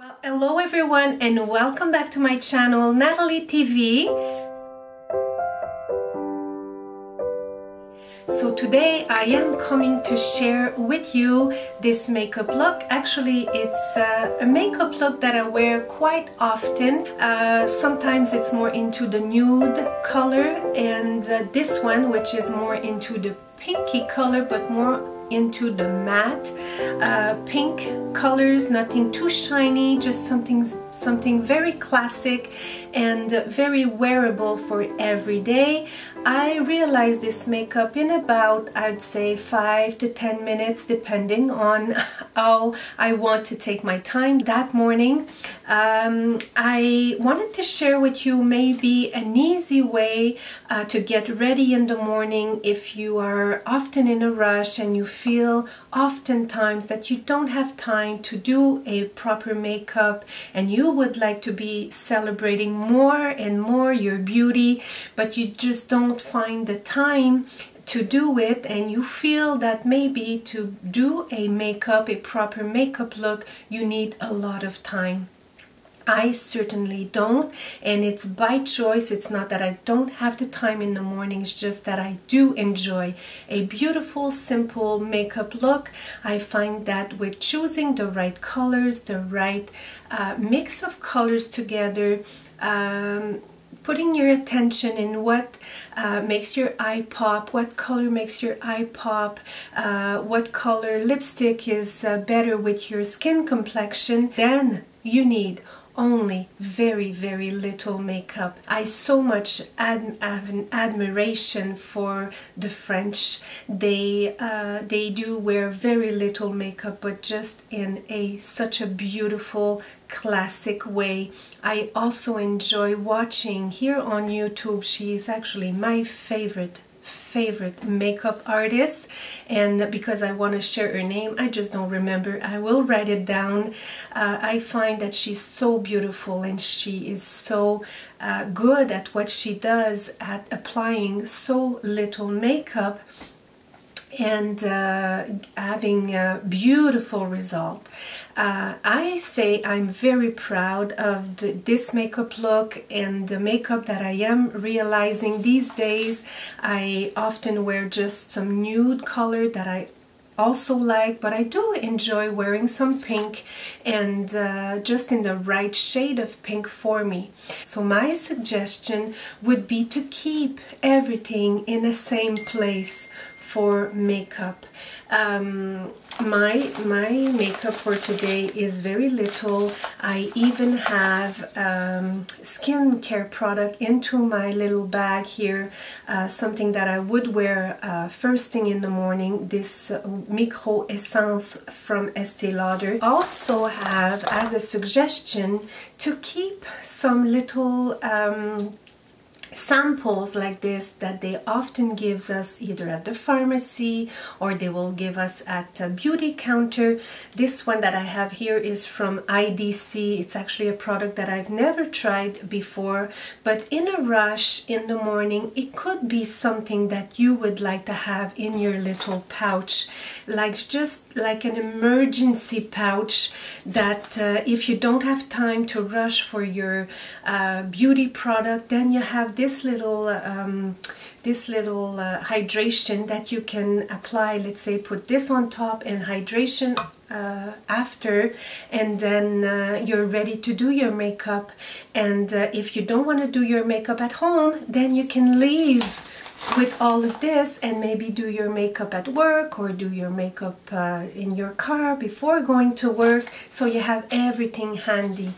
Well, hello everyone and welcome back to my channel, Natalie TV. So today I am coming to share with you this makeup look. Actually, it's a makeup look that I wear quite often. Sometimes it's more into the nude color, and this one, which is more into the pinky color, but more into the matte pink colors, nothing too shiny, just something very classic and very wearable for every day. I realized this makeup in about, I'd say, 5 to 10 minutes, depending on how I want to take my time that morning. I wanted to share with you maybe an easy way to get ready in the morning if you are often in a rush and you feel oftentimes that you don't have time to do a proper makeup and you would like to be celebrating more and more your beauty, but you just don't find the time to do it, and you feel that maybe to do a proper makeup look, you need a lot of time. I certainly don't, and it's by choice. It's not that I don't have the time in the morning, it's just that I do enjoy a beautiful, simple makeup look. I find that with choosing the right colors, the right mix of colors together, putting your attention in what makes your eye pop, what color makes your eye pop, what color lipstick is better with your skin complexion, then you need only very, very little makeup. I so much have an admiration for the French. They do wear very little makeup, but just in such a beautiful, classic way. I also enjoy watching here on YouTube. She is actually my favorite makeup artist, and because I want to share her name, I just don't remember. I will write it down. I find that she's so beautiful and she is so good at what she does, at applying so little makeup and having a beautiful result. I say I'm very proud of this makeup look and the makeup that I am realizing these days. I often wear just some nude color that I also like, but I do enjoy wearing some pink, and just in the right shade of pink for me. So my suggestion would be to keep everything in the same place for makeup. My makeup for today is very little. I even have skincare product into my little bag here, something that I would wear first thing in the morning, this Micro Essence from Estee Lauder. Also have as a suggestion to keep some little samples like this that they often gives us either at the pharmacy or they will give us at a beauty counter. This one that I have here is from IDC. It's actually a product that I've never tried before, but in a rush in the morning, it could be something that you would like to have in your little pouch, like just like an emergency pouch that if you don't have time to rush for your beauty product, then you have this little hydration that you can apply. Let's say put this on top and hydration after, and then you're ready to do your makeup. And if you don't want to do your makeup at home, then you can leave with all of this and maybe do your makeup at work or do your makeup in your car before going to work, so you have everything handy.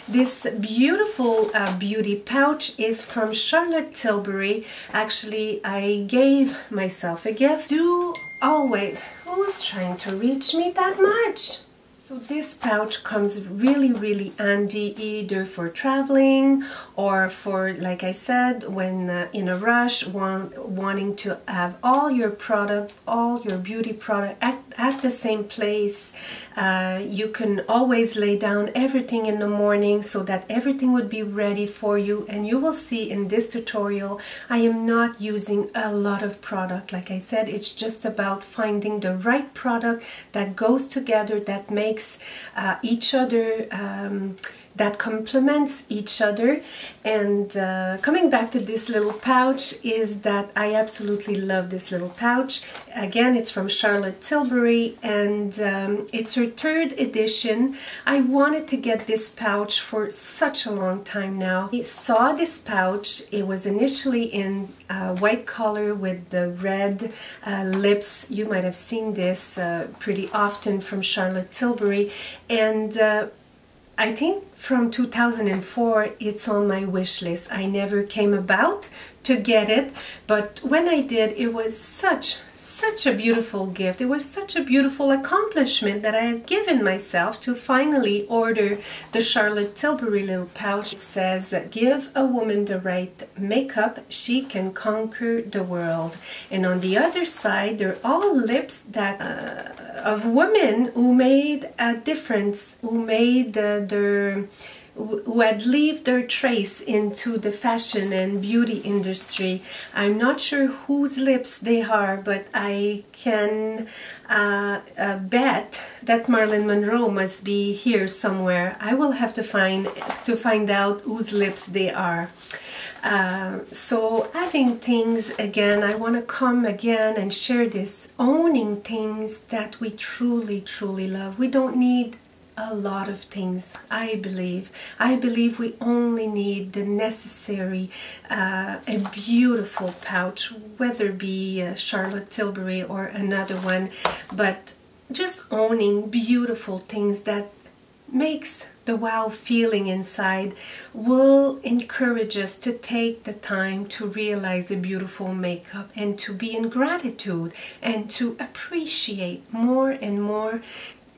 This beautiful beauty pouch is from Charlotte Tilbury. Actually, I gave myself a gift. Do always, who's trying to reach me that much? So this pouch comes really handy either for traveling or for, like I said, when in a rush, wanting to have all your product, all your beauty product at the same place. You can always lay down everything in the morning so that everything would be ready for you. And you will see in this tutorial, I am not using a lot of product. Like I said, it's just about finding the right product that goes together, that makes makes each other, that complements each other. And coming back to this little pouch is that I absolutely love this little pouch. Again, it's from Charlotte Tilbury, and it's her 3rd edition. I wanted to get this pouch for such a long time now. I saw this pouch. It was initially in white color with the red lips. You might have seen this pretty often from Charlotte Tilbury, and I think from 2004 it's on my wish list. I never came about to get it, but when I did, it was such a beautiful gift. It was such a beautiful accomplishment that I have given myself to finally order the Charlotte Tilbury little pouch. It says, "Give a woman the right makeup, she can conquer the world." And on the other side, they're all lips that of women who made a difference, who made who had left their trace into the fashion and beauty industry. I'm not sure whose lips they are, but I can bet that Marilyn Monroe must be here somewhere. I will have to find out whose lips they are. So having things again, I want to come again and share this, owning things that we truly love. We don't need a lot of things. I believe we only need the necessary, a beautiful pouch, whether it be Charlotte Tilbury or another one, but just owning beautiful things that makes the wow feeling inside will encourage us to take the time to realize the beautiful makeup and to be in gratitude and to appreciate more and more.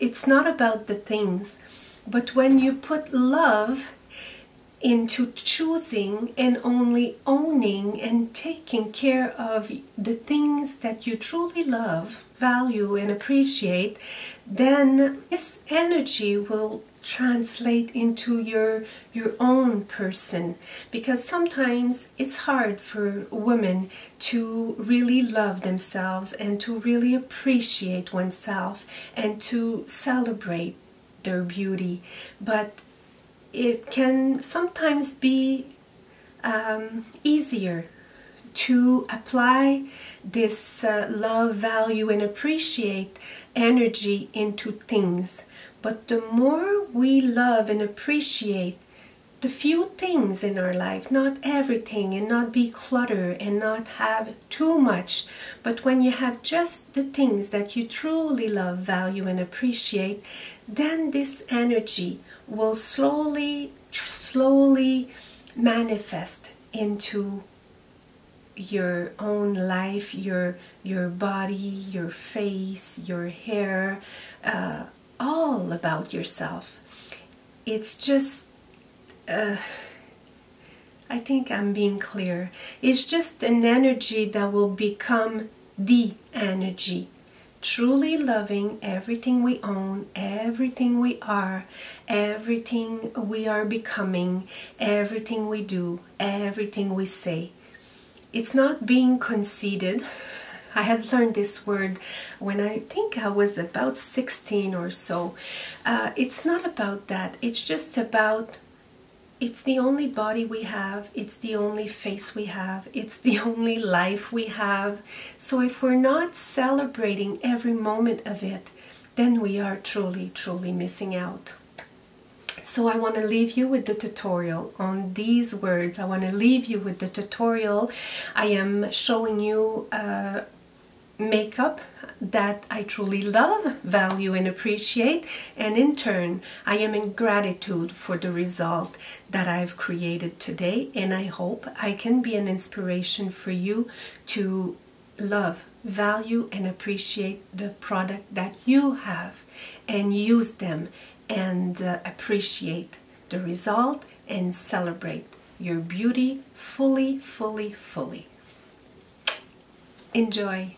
It's not about the things, but when you put love into choosing and only owning and taking care of the things that you truly love, value and appreciate, then this energy will translate into your own person. Because sometimes it's hard for women to really love themselves and to really appreciate oneself and to celebrate their beauty, but it can sometimes be easier to apply this love, value and appreciate energy into things. But the more we love and appreciate the few things in our life, not everything, and not be cluttered and not have too much, but when you have just the things that you truly love, value and appreciate, then this energy will slowly manifest into your own life, your body, your face, your hair, all about yourself. It's just I think I'm being clear. It's just an energy that will become the energy. Truly loving everything we own, everything we are, everything we are becoming, everything we do, everything we say. It's not being conceited. I had learned this word when I think I was about 16 or so. It's not about that. It's just about, it's the only body we have. It's the only face we have. It's the only life we have. So if we're not celebrating every moment of it, then we are truly missing out. So I want to leave you with the tutorial on these words. I want to leave you with the tutorial. I am showing you makeup that I truly love, value and appreciate, and in turn I am in gratitude for the result that I've created today, and I hope I can be an inspiration for you to love, value and appreciate the product that you have and use them and appreciate the result and celebrate your beauty fully. Enjoy.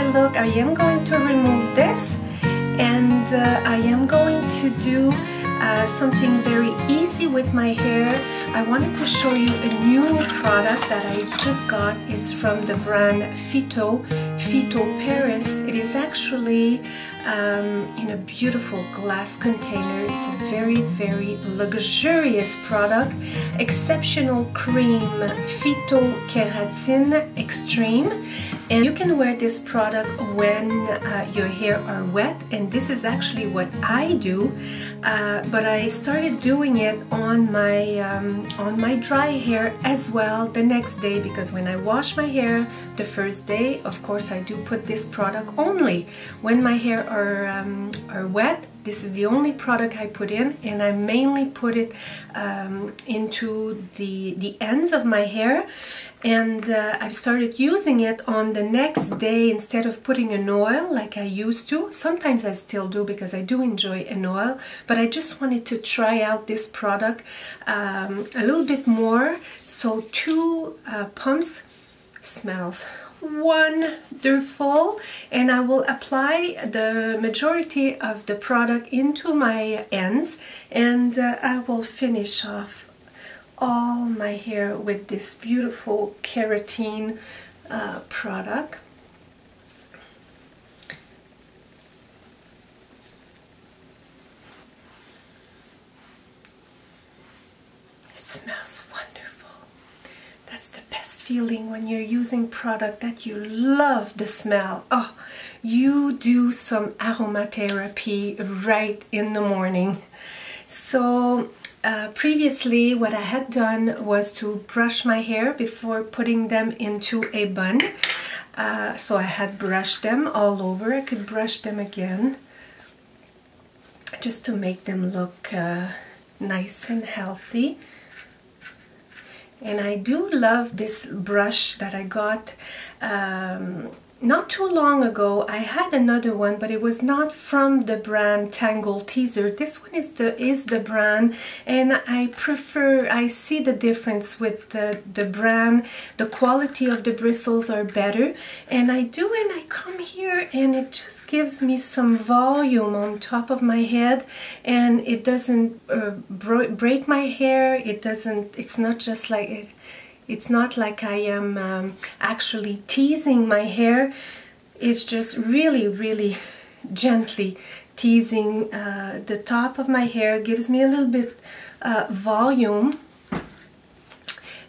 look, I am going to remove this, and I am going to do something very easy with my hair. I wanted to show you a new product that I just got. It's from the brand Phyto Paris. It is actually in a beautiful glass container. It's a very, very luxurious product. Exceptional Cream Phyto Keratin Extreme. And you can wear this product when your hair are wet, and this is actually what I do. But I started doing it on my dry hair as well the next day, because when I wash my hair the first day, of course I do put this product only when my hair are wet. This is the only product I put in, and I mainly put it into the ends of my hair. And I've started using it on the next day instead of putting an oil like I used to. Sometimes I still do because I do enjoy an oil, but I just wanted to try out this product a little bit more. So 2 pumps. Smells wonderful, and I will apply the majority of the product into my ends, and I will finish off all my hair with this beautiful keratin product. It smells wonderful. That's the best feeling when you're using product that you love the smell. Oh, you do some aromatherapy right in the morning. So previously what I had done was to brush my hair before putting them into a bun. So I had brushed them all over. I could brush them again just to make them look nice and healthy. And I do love this brush that I got not too long ago. I had another one, but it was not from the brand Tangle Teaser. This one is the brand, and I see the difference with the brand. The quality of the bristles are better, and I come here and it just gives me some volume on top of my head, and it doesn't break my hair. It's not just like it. It's not like I am actually teasing my hair. It's just really, really gently teasing the top of my hair. Gives me a little bit volume.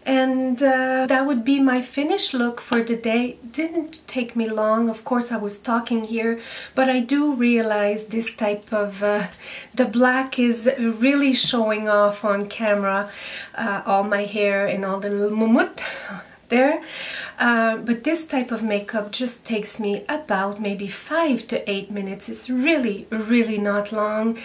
And that would be my finished look for the day. Didn't take me long. Of course, I was talking here, but I do realize this type of the black is really showing off on camera, all my hair and all the little mumut there. But this type of makeup just takes me about maybe 5 to 8 minutes. It's really, really not long.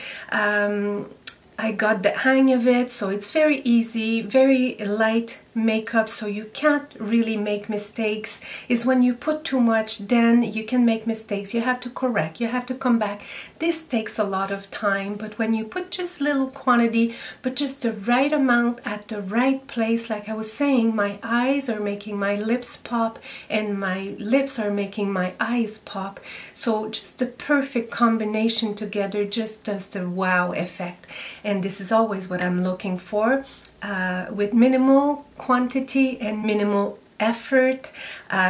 I got the hang of it, so it's very easy, very light makeup, so you can't really make mistakes. Is when you put too much, then you can make mistakes. You have to correct, you have to come back. This takes a lot of time, but when you put just little quantity, but just the right amount at the right place, like I was saying, my eyes are making my lips pop, and my lips are making my eyes pop. So just the perfect combination together just does the wow effect. And this is always what I'm looking for. With minimal quantity and minimal effort.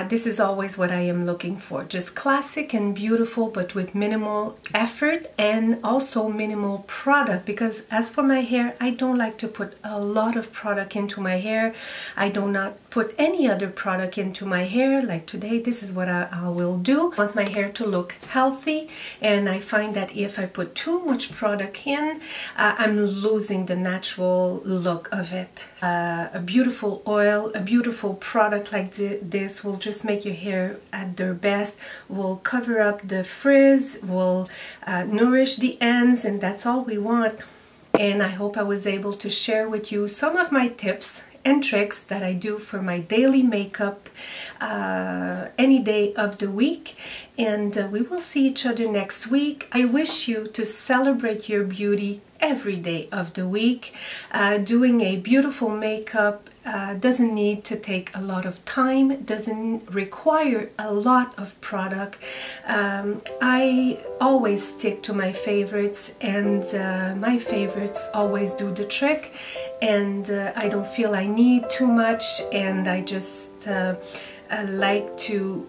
This is always what I am looking for. Just classic and beautiful, but with minimal effort and also minimal product. Because as for my hair, I don't like to put a lot of product into my hair. I do not put any other product into my hair. Like today, this is what I will do. I want my hair to look healthy, and I find that if I put too much product in, I'm losing the natural look of it. A beautiful oil, a beautiful product like this will just make your hair at their best, will cover up the frizz, will nourish the ends, and that's all we want. And I hope I was able to share with you some of my tips and tricks that I do for my daily makeup any day of the week. and we will see each other next week. I wish you to celebrate your beauty every day of the week. Doing a beautiful makeup doesn't need to take a lot of time, doesn't require a lot of product. I always stick to my favorites, and my favorites always do the trick, and I don't feel I need too much, and I just like to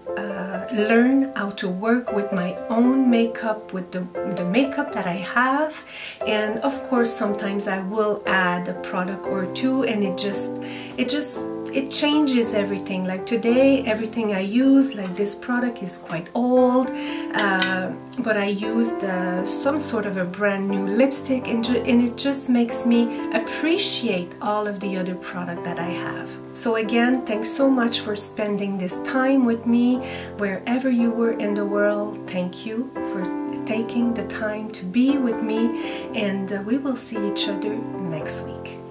learn how to work with my own makeup, with the makeup that I have. And of course sometimes I will add a product or two, and it changes everything. Like today, everything I use, like this product is quite old, but I used some sort of a brand new lipstick, and it just makes me appreciate all of the other product that I have. So again, thanks so much for spending this time with me, wherever you were in the world. Thank you for taking the time to be with me, and we will see each other next week.